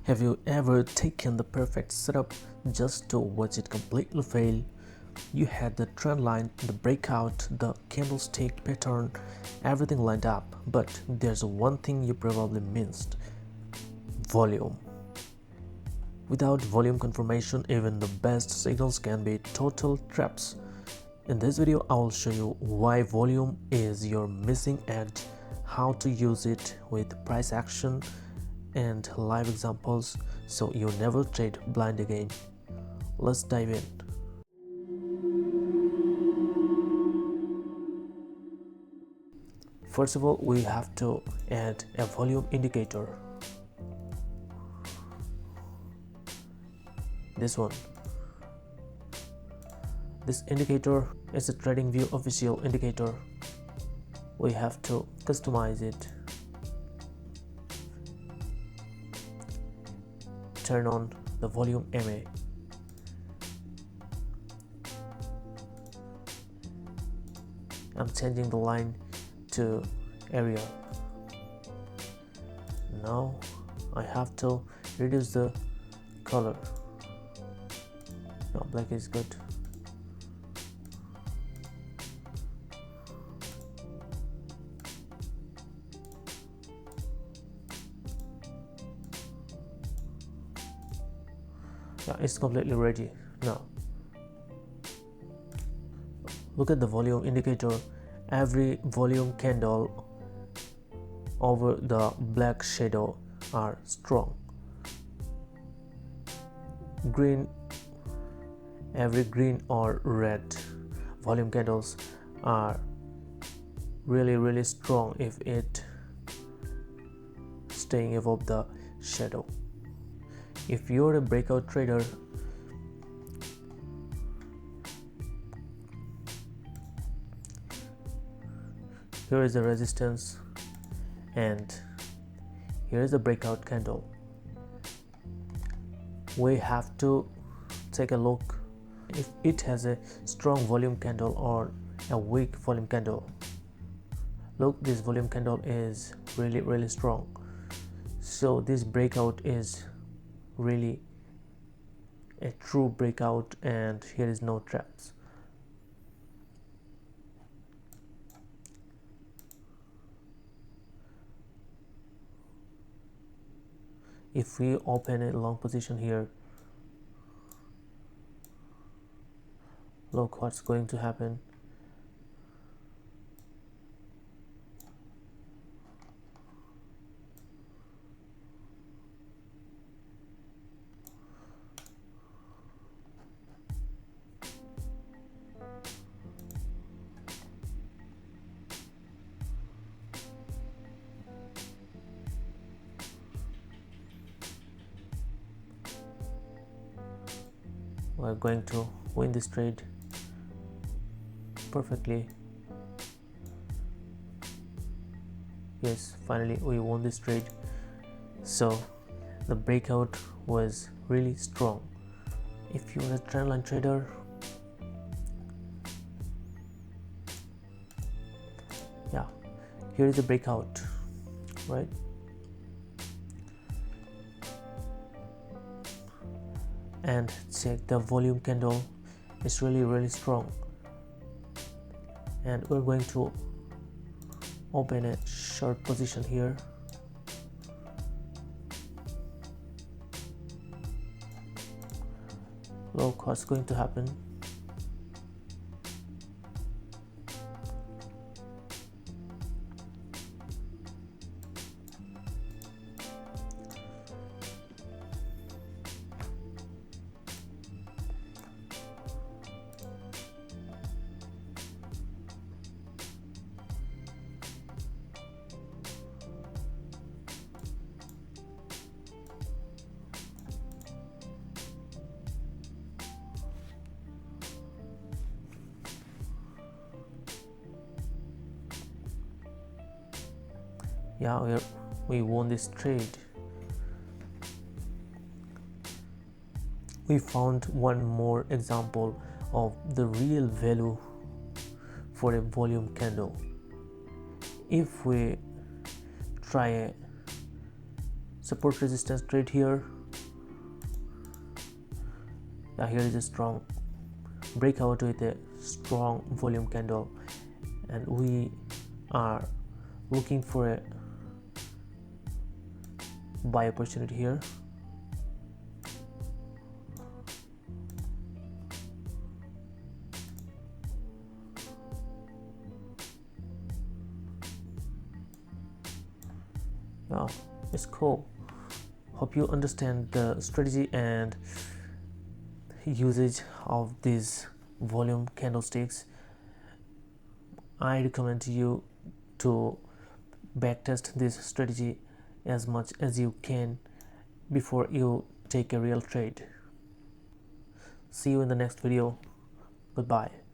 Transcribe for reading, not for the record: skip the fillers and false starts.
Have you ever taken the perfect setup just to watch it completely fail? You had the trend line, the breakout, the candlestick pattern, everything lined up, but there's one thing you probably missed: volume. Without volume confirmation, even the best signals can be total traps. In this video, I will show you why volume is your missing edge, how to use it with price action and live examples so you never trade blind again. Let's dive in. First of all, we have to add a volume indicator. This one. This indicator is a TradingView official indicator. We have to customize it. Turn on the volume MA. I'm changing the line to area. Now I have to reduce the color. No, black is good. Yeah, it's completely ready. Now look at the volume indicator. Every volume candle over the black shadow are strong. Green, every green or red volume candles are really strong if it staying above the shadow. If you're a breakout trader, here is the resistance and here is the breakout candle. We have to take a look if it has a strong volume candle or a weak volume candle. Look, this volume candle is really strong, so this breakout is really a true breakout and here is no traps. If we open a long position here, look what's going to happen. We're going to win this trade perfectly. Yes, finally we won this trade. So the breakout was really strong. If you're a trendline trader, yeah, here is the breakout, right? And check the volume candle, it's really strong. And we're going to open a short position here. Look what's going to happen. Yeah, we won this trade. We found one more example of the real value for a volume candle. If we try a support resistance trade here, Now here is a strong breakout with a strong volume candle, and we are looking for a buy opportunity here. Wow, it's cool. Hope you understand the strategy and usage of these volume candlesticks. I recommend you to backtest this strategy as much as you can before you take a real trade. See you in the next video. Goodbye.